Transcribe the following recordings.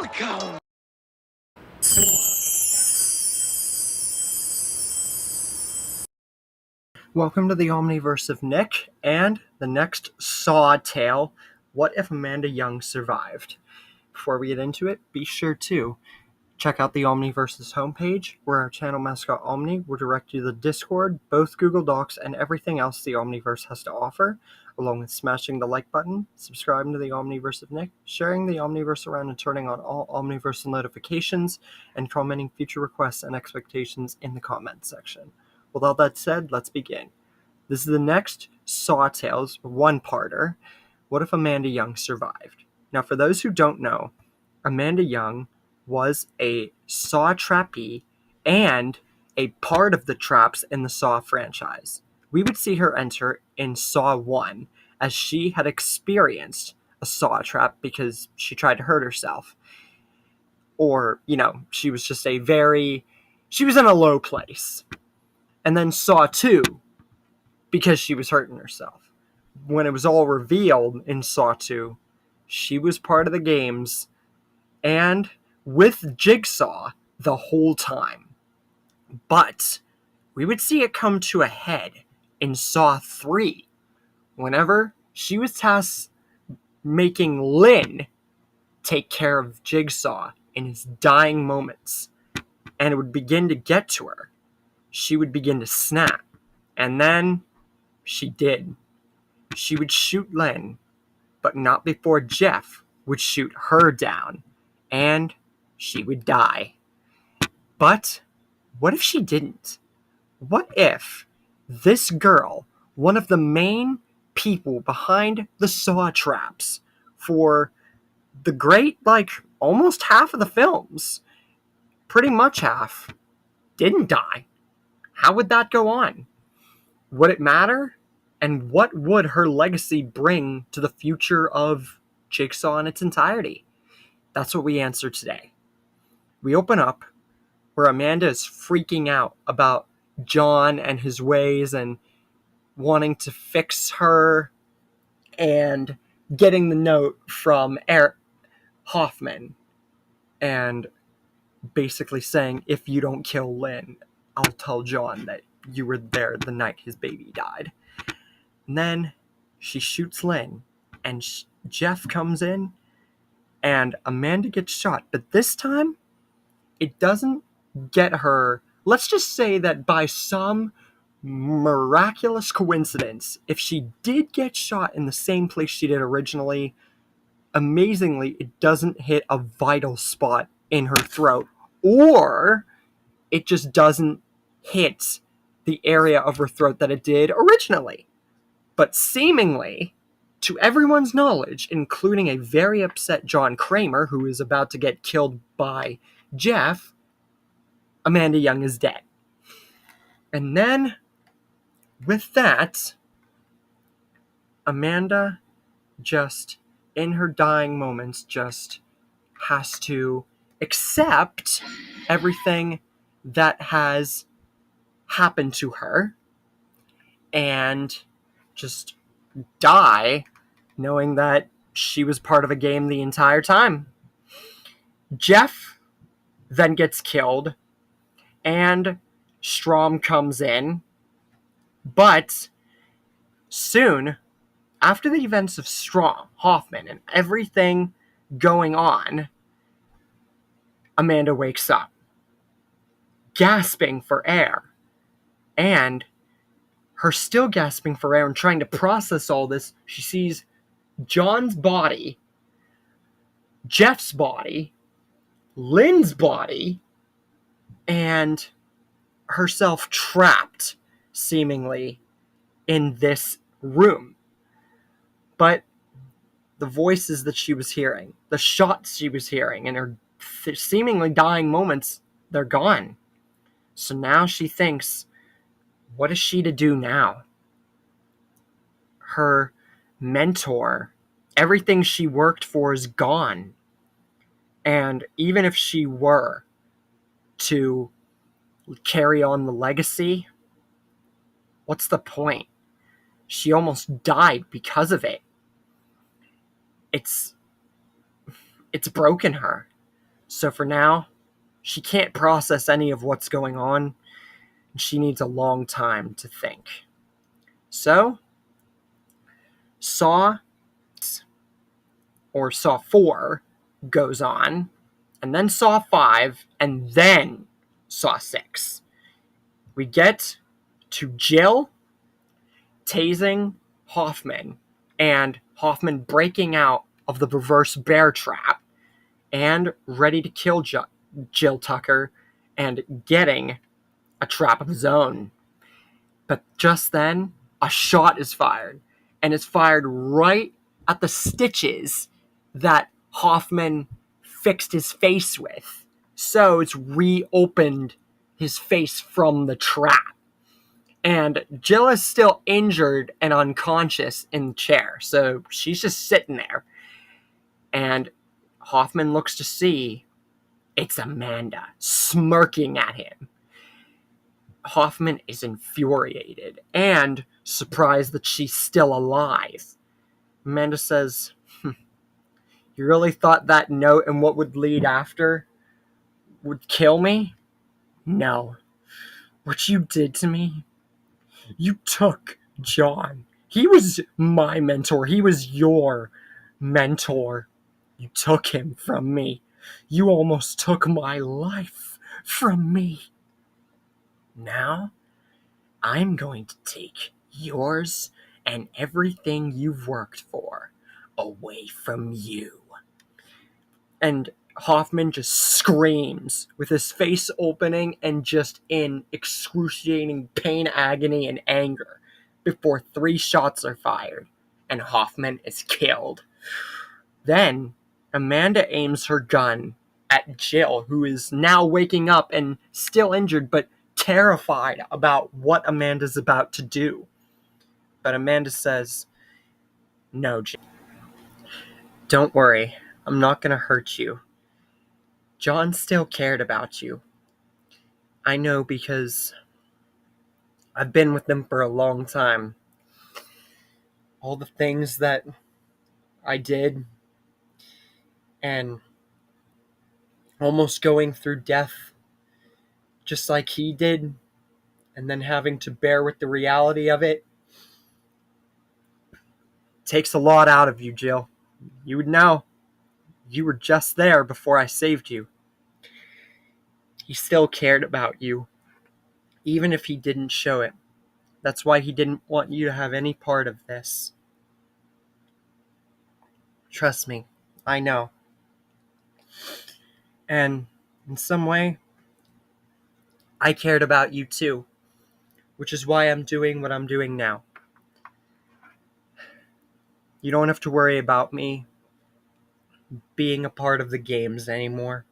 Welcome! Welcome to the Omniverse of Nick and the next Saw tale, What If Amanda Young Survived? Before we get into it, be sure to check out the Omniverse's homepage, where our channel mascot Omni will direct you to the Discord, both Google Docs, and everything else the Omniverse has to offer, along with smashing the like button, subscribing to the Omniverse of Nick, sharing the Omniverse around and turning on all Omniversal notifications, and commenting future requests and expectations in the comments section. With all that said, let's begin. This is the next Saw Tales one-parter, What If Amanda Young Survived? Now, for those who don't know, Amanda Young was a Saw trappee and a part of the traps in the Saw franchise. We would see her enter in Saw 1, as she had experienced a Saw trap because she tried to hurt herself. Or, she was just she was in a low place. And then Saw 2, because she was hurting herself. When it was all revealed in Saw 2, she was part of the games and with Jigsaw the whole time. But we would see it come to a head in Saw 3, whenever she was tasked making Lynn take care of Jigsaw in his dying moments, and it would begin to get to her. She would begin to snap, and then she did. She would shoot Lynn, but not before Jeff would shoot her down, and she would die. But what if she didn't? What if this girl, one of the main people behind the Saw traps for the great, almost half of the films, pretty much half, didn't die? How would that go on? Would it matter? And what would her legacy bring to the future of Jigsaw in its entirety? That's what we answer today. We open up where Amanda is freaking out about John and his ways and wanting to fix her, and getting the note from Eric Hoffman and basically saying, if you don't kill Lynn, I'll tell John that you were there the night his baby died. And then she shoots Lynn, and Jeff comes in, and Amanda gets shot. But this time, it doesn't get her. Let's just say that by some miraculous coincidence, if she did get shot in the same place she did originally, amazingly, it doesn't hit a vital spot in her throat, or it just doesn't hit the area of her throat that it did originally. But seemingly, to everyone's knowledge, including a very upset John Kramer, who is about to get killed by Jeff, Amanda Young is dead. And then, with that, Amanda just, in her dying moments, just has to accept everything that has happened to her and just die knowing that she was part of a game the entire time. Jeff then gets killed, and Strom comes in, but soon, after the events of Strom, Hoffman, and everything going on, Amanda wakes up, gasping for air, and her still gasping for air and trying to process all this, she sees John's body, Jeff's body, Lynn's body, and herself trapped, seemingly, in this room. But the voices that she was hearing, the shots she was hearing, and her seemingly dying moments, they're gone. So now she thinks, what is she to do now? Her mentor, everything she worked for is gone. And even if she were to carry on the legacy, what's the point? She almost died because of it. It's broken her. So for now, she can't process any of what's going on, and she needs a long time to think. So, Saw Saw 4 goes on, and then Saw 5, and then Saw 6. We get to Jill tasing Hoffman, and Hoffman breaking out of the reverse bear trap and ready to kill Jill Tucker and getting a trap of his own. But just then, a shot is fired, and it's fired right at the stitches that Hoffman fixed his face with. So it's reopened his face from the trap. And Jill is still injured and unconscious in the chair, so she's just sitting there. And Hoffman looks to see it's Amanda, smirking at him. Hoffman is infuriated and surprised that she's still alive. Amanda says, "You really thought that note and what would lead after would kill me? No. What you did to me? You took John. He was my mentor. He was your mentor. You took him from me. You almost took my life from me. Now, I'm going to take yours and everything you've worked for away from you." And Hoffman just screams with his face opening and just in excruciating pain, agony, and anger before 3 shots are fired and Hoffman is killed. Then Amanda aims her gun at Jill, who is now waking up and still injured but terrified about what Amanda's about to do. But Amanda says, "No, Jill. Don't worry. I'm not going to hurt you. John still cared about you. I know because I've been with them for a long time. All the things that I did and almost going through death just like he did and then having to bear with the reality of it takes a lot out of you, Jill. You would know. You were just there before I saved you. He still cared about you, even if he didn't show it. That's why he didn't want you to have any part of this. Trust me, I know. And in some way, I cared about you too, which is why I'm doing what I'm doing now. You don't have to worry about me being a part of the games anymore,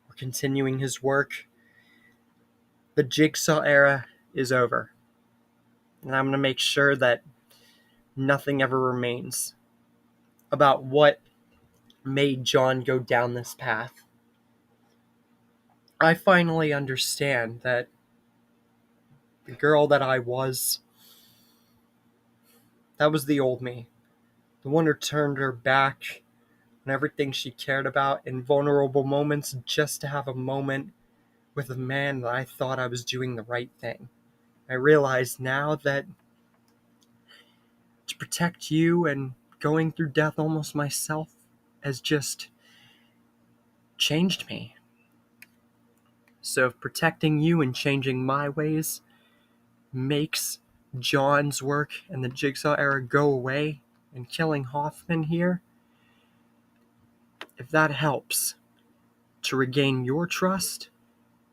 or continuing his work. The Jigsaw era is over, and I'm going to make sure that nothing ever remains about what made John go down this path. I finally understand that the girl that I was, that was the old me. The one who turned her back on everything she cared about in vulnerable moments just to have a moment with a man that I thought I was doing the right thing. I realize now that to protect you and going through death almost myself has just changed me. So if protecting you and changing my ways makes John's work and the Jigsaw era go away and killing Hoffman here, if that helps to regain your trust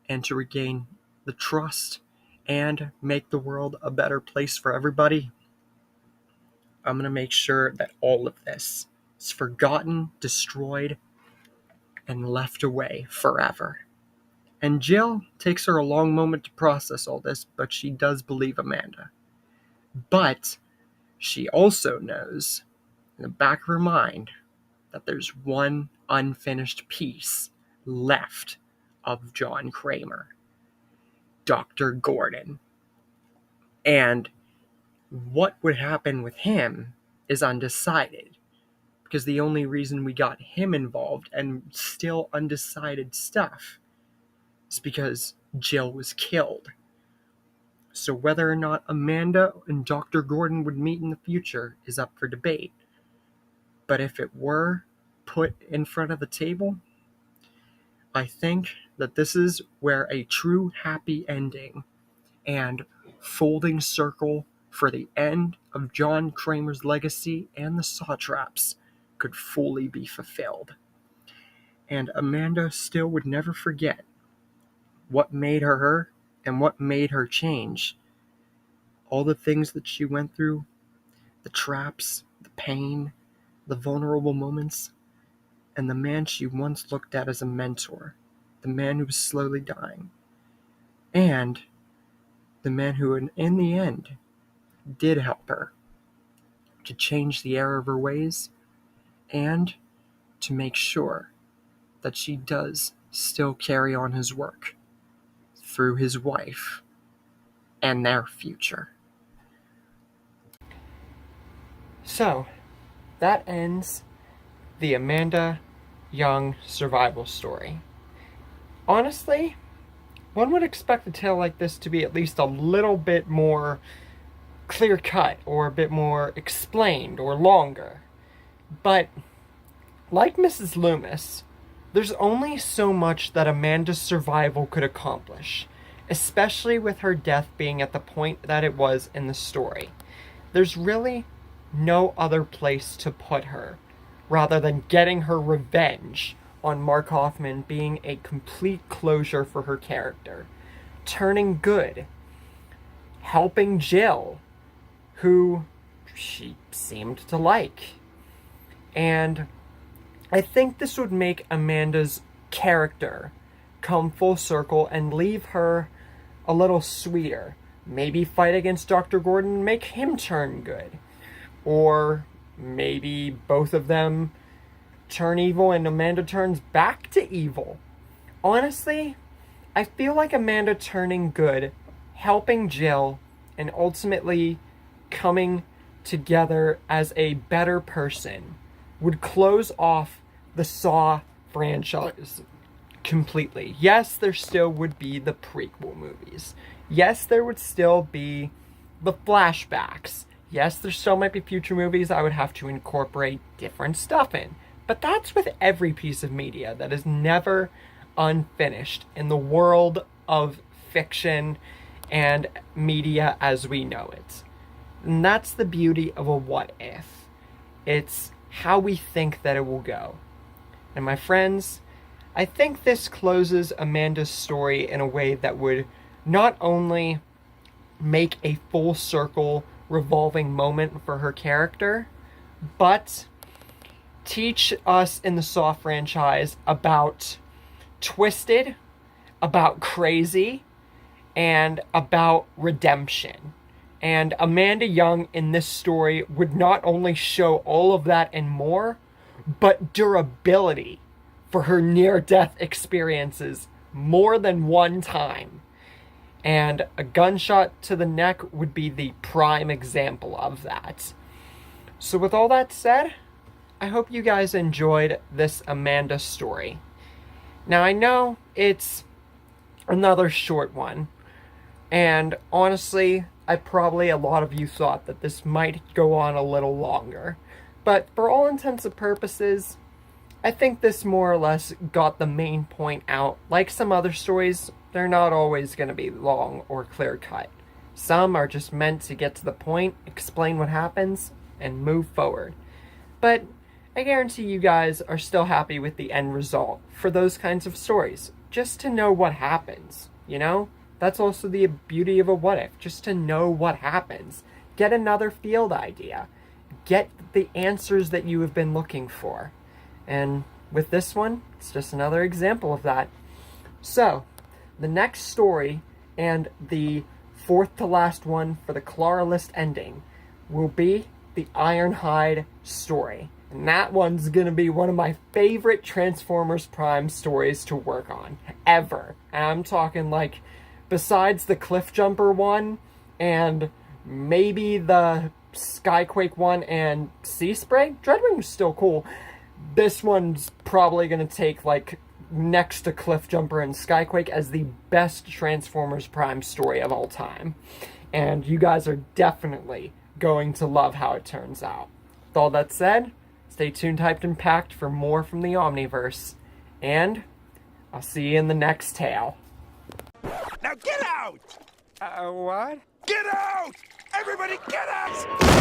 and to regain the trust and make the world a better place for everybody, I'm going to make sure that all of this is forgotten, destroyed, and left away forever. And Jill takes her a long moment to process all this, but she does believe Amanda. But she also knows in the back of her mind that there's one unfinished piece left of John Kramer, Dr. Gordon. And what would happen with him is undecided, because the only reason we got him involved and still undecided stuff is because Jill was killed. So whether or not Amanda and Dr. Gordon would meet in the future is up for debate. But if it were put in front of the table, I think that this is where a true happy ending and folding circle for the end of John Kramer's legacy and the Sawtraps could fully be fulfilled. And Amanda still would never forget what made her her and what made her change. All the things that she went through, the traps, the pain, the vulnerable moments, and the man she once looked at as a mentor, the man who was slowly dying, and the man who in the end did help her to change the error of her ways and to make sure that she does still carry on his work through his wife and their future. So, that ends the Amanda Young survival story. Honestly, one would expect a tale like this to be at least a little bit more clear-cut or a bit more explained or longer. But, like Mrs. Loomis, there's only so much that Amanda's survival could accomplish, especially with her death being at the point that it was in the story. There's really no other place to put her, rather than getting her revenge on Mark Hoffman being a complete closure for her character, turning good, helping Jill, who she seemed to like. And I think this would make Amanda's character come full circle and leave her a little sweeter. Maybe fight against Dr. Gordon and make him turn good. Or maybe both of them turn evil and Amanda turns back to evil. Honestly, I feel like Amanda turning good, helping Jill, and ultimately coming together as a better person would close off the Saw franchise completely. Yes, there still would be the prequel movies. Yes, there would still be the flashbacks. Yes, there still might be future movies I would have to incorporate different stuff in. But that's with every piece of media that is never unfinished in the world of fiction and media as we know it. And that's the beauty of a what if. It's how we think that it will go. And my friends, I think this closes Amanda's story in a way that would not only make a full circle revolving moment for her character, but teach us in the Saw franchise about twisted, about crazy, and about redemption. And Amanda Young in this story would not only show all of that and more, but durability for her near-death experiences more than one time. And a gunshot to the neck would be the prime example of that. So with all that said, I hope you guys enjoyed this Amanda story. Now I know it's another short one, and honestly, a lot of you thought that this might go on a little longer. But for all intents and purposes, I think this more or less got the main point out. Like some other stories, they're not always going to be long or clear-cut. Some are just meant to get to the point, explain what happens, and move forward. But I guarantee you guys are still happy with the end result for those kinds of stories. Just to know what happens, you know? That's also the beauty of a what if, just to know what happens. Get another field idea. Get the answers that you have been looking for. And with this one, it's just another example of that. So, the next story, and the fourth to last one for the Clara list ending, will be the Ironhide story. And that one's gonna be one of my favorite Transformers Prime stories to work on, ever. And I'm talking like, besides the Cliff Jumper one, and maybe the Skyquake 1 and Sea Spray. Dreadwing was still cool. This one's probably going to take, like, next to Cliffjumper and Skyquake as the best Transformers Prime story of all time. And you guys are definitely going to love how it turns out. With all that said, stay tuned, Hyped and Packed, for more from the Omniverse. And I'll see you in the next tale. Now get out! What? Get out! Everybody get out!